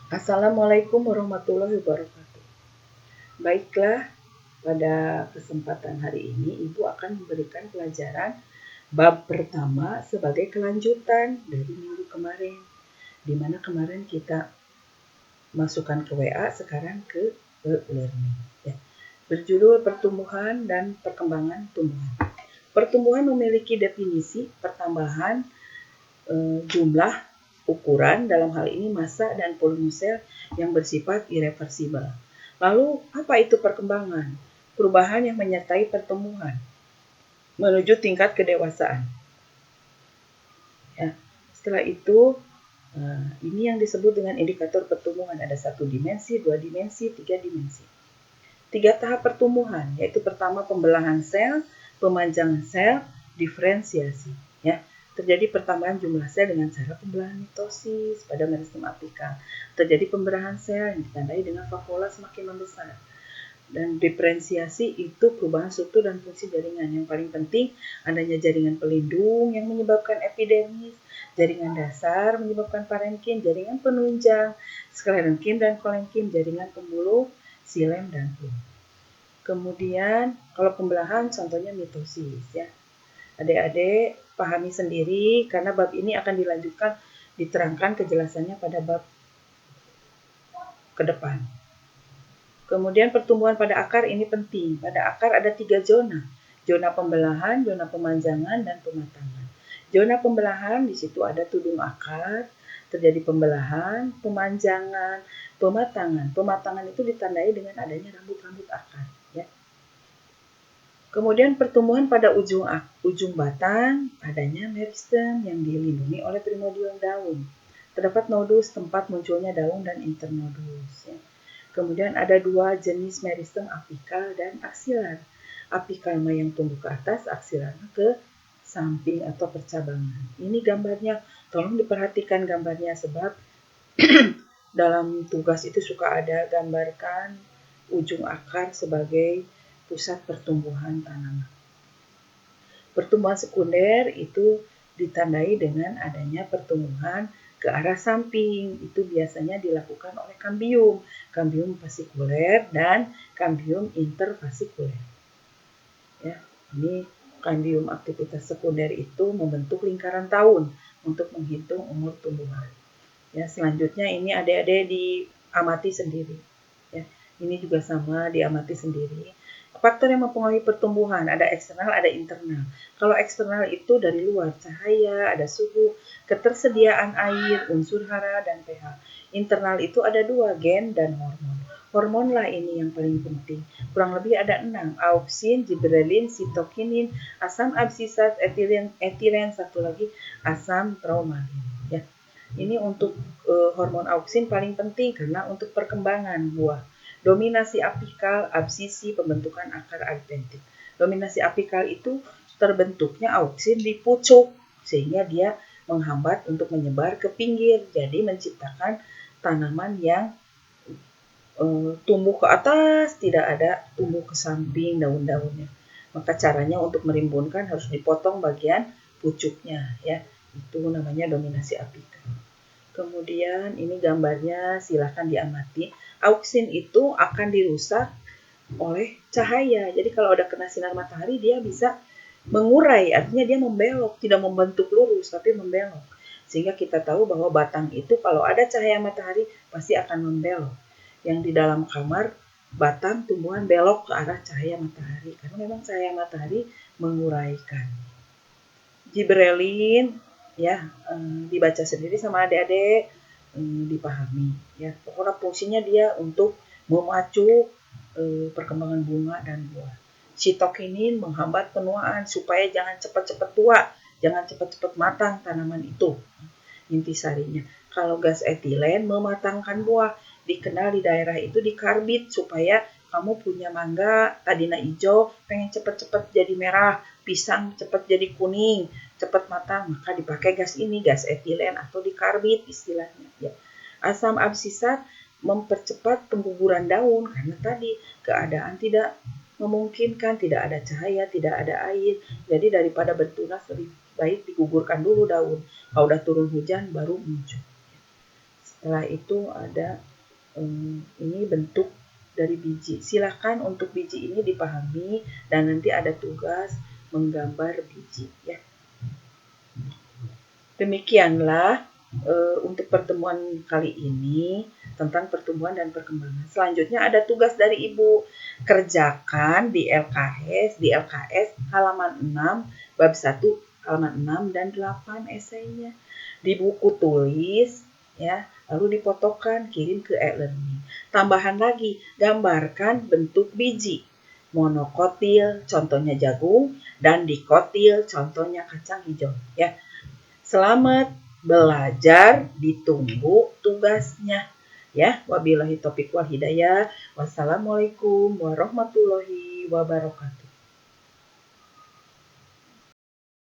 Assalamualaikum warahmatullahi wabarakatuh. Baiklah, pada kesempatan hari ini Ibu akan memberikan pelajaran bab pertama sebagai kelanjutan dari minggu kemarin, di mana kemarin kita masukkan ke WA, sekarang ke e-learning. Ya. Berjudul Pertumbuhan dan Perkembangan Tumbuhan. Pertumbuhan memiliki definisi pertambahan jumlah, ukuran, dalam hal ini massa dan volume sel yang bersifat irreversibel. Lalu, apa itu perkembangan? Perubahan yang menyertai pertumbuhan menuju tingkat kedewasaan. Ya, setelah itu, ini yang disebut dengan indikator pertumbuhan. Ada 1 dimensi, 2 dimensi, 3 dimensi. 3 tahap pertumbuhan, yaitu pertama pembelahan sel, pemanjangan sel, diferensiasi. Ya, terjadi pertambahan jumlah sel dengan cara pembelahan mitosis pada meristem apikal. Terjadi pembelahan sel yang ditandai dengan vakuola semakin membesar. Dan diferensiasi itu perubahan struktur dan fungsi jaringan. Yang paling penting adanya jaringan pelindung yang menyebabkan epidermis, jaringan dasar menyebabkan parenkim, jaringan penunjang, sklerenkim dan kolenkim, jaringan pembuluh, silem dan fluid. Kemudian kalau pembelahan contohnya mitosis ya. Adik-adik pahami sendiri karena bab ini akan dilanjutkan diterangkan kejelasannya pada bab ke depan. Kemudian pertumbuhan pada akar ini penting. Pada akar ada 3 zona. Zona pembelahan, zona pemanjangan, dan pematangan. Zona pembelahan di situ ada tudung akar, terjadi pembelahan, pemanjangan, pematangan. Pematangan itu ditandai dengan adanya rambut-rambut akar. Ya. Kemudian pertumbuhan pada ujung batang, adanya meristem yang dilindungi oleh primordium daun. Terdapat nodus tempat munculnya daun dan internodus. Ya. Kemudian ada 2 jenis meristem, apikal dan aksilar. Apikal yang tumbuh ke atas, aksilar ke samping atau percabangan. Ini gambarnya, tolong diperhatikan gambarnya sebab dalam tugas itu suka ada gambarkan ujung akar sebagai pusat pertumbuhan tanaman. Pertumbuhan sekunder itu ditandai dengan adanya pertumbuhan ke arah samping. Itu biasanya dilakukan oleh kambium, kambium fasikuler dan kambium interfasikuler. Ya, ini kambium aktivitas sekunder itu membentuk lingkaran tahun untuk menghitung umur tumbuhan. Ya, selanjutnya ini adik-adik diamati sendiri. Ya, ini juga sama diamati sendiri. Faktor yang mempengaruhi pertumbuhan ada eksternal, ada internal. Kalau eksternal itu dari luar, cahaya, ada suhu, ketersediaan air, unsur hara, dan pH. Internal itu ada 2, gen dan hormon. Hormon lah ini yang paling penting. Kurang lebih ada 6, auksin, giberelin, sitokinin, asam absisat, etilen, satu lagi asam traumalin. Ya. Ini untuk hormon auksin paling penting karena untuk perkembangan buah. Dominasi apikal, absisi, pembentukan akar adventif. Dominasi apikal itu terbentuknya auksin di pucuk sehingga dia menghambat untuk menyebar ke pinggir. Jadi menciptakan tanaman yang tumbuh ke atas, tidak ada tumbuh ke samping daun-daunnya. Maka caranya untuk merimbunkan harus dipotong bagian pucuknya ya. Itu namanya dominasi apikal. Kemudian ini gambarnya silahkan diamati. Auksin itu akan dirusak oleh cahaya. Jadi kalau ada kena sinar matahari dia bisa mengurai, artinya dia membelok, tidak membentuk lurus tapi membelok. Sehingga kita tahu bahwa batang itu kalau ada cahaya matahari pasti akan membelok. Yang di dalam kamar batang tumbuhan belok ke arah cahaya matahari karena memang cahaya matahari menguraikan. Giberelin ya dibaca sendiri sama adik-adik, dipahami ya. Pokoknya fungsinya dia untuk memacu perkembangan bunga dan buah. Sitokinin menghambat penuaan supaya jangan cepat-cepat tua, jangan cepat-cepat matang tanaman itu. Intisarinya. Kalau gas etilen mematangkan buah, dikenal di daerah itu di karbit supaya kamu punya mangga tadinya hijau pengen cepat-cepat jadi merah, pisang cepat jadi kuning, cepat matang, maka dipakai gas ini, gas etilen atau dikarbit istilahnya ya. Asam absisat mempercepat pengguguran daun karena tadi keadaan tidak memungkinkan, tidak ada cahaya, tidak ada air. Jadi daripada bertunas lebih baik digugurkan dulu daun. Kalau udah turun hujan baru muncul. Setelah itu ada ini bentuk dari biji. Silakan untuk biji ini dipahami dan nanti ada tugas menggambar biji ya. Demikianlah untuk pertemuan kali ini tentang pertumbuhan dan perkembangan. Selanjutnya ada tugas dari Ibu. Kerjakan di LKS halaman 6 bab 1 halaman 6 dan 8 esainya. Di buku tulis ya, lalu difotokan, kirim ke e-learning. Tambahan lagi, gambarkan bentuk biji. Monokotil contohnya jagung dan dikotil contohnya kacang hijau ya. Selamat belajar, ditunggu tugasnya ya. Wabillahi taufiq wal hidayah. Wassalamualaikum warahmatullahi wabarakatuh.